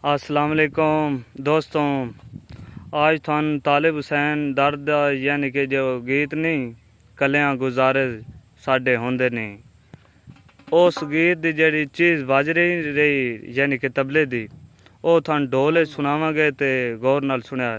अस्सलाम वालेकुम दोस्तों। आज थान तालिब हुसैन दर्द यानी कि जो गीत नहीं कलियां गुजारे साडे होंदे नहीं उस गीत दी जेड़ी चीज़ बज रही यानी कि तबले दी ओ थान ढोल सुनावांगे ते गौर नाल सुनिया।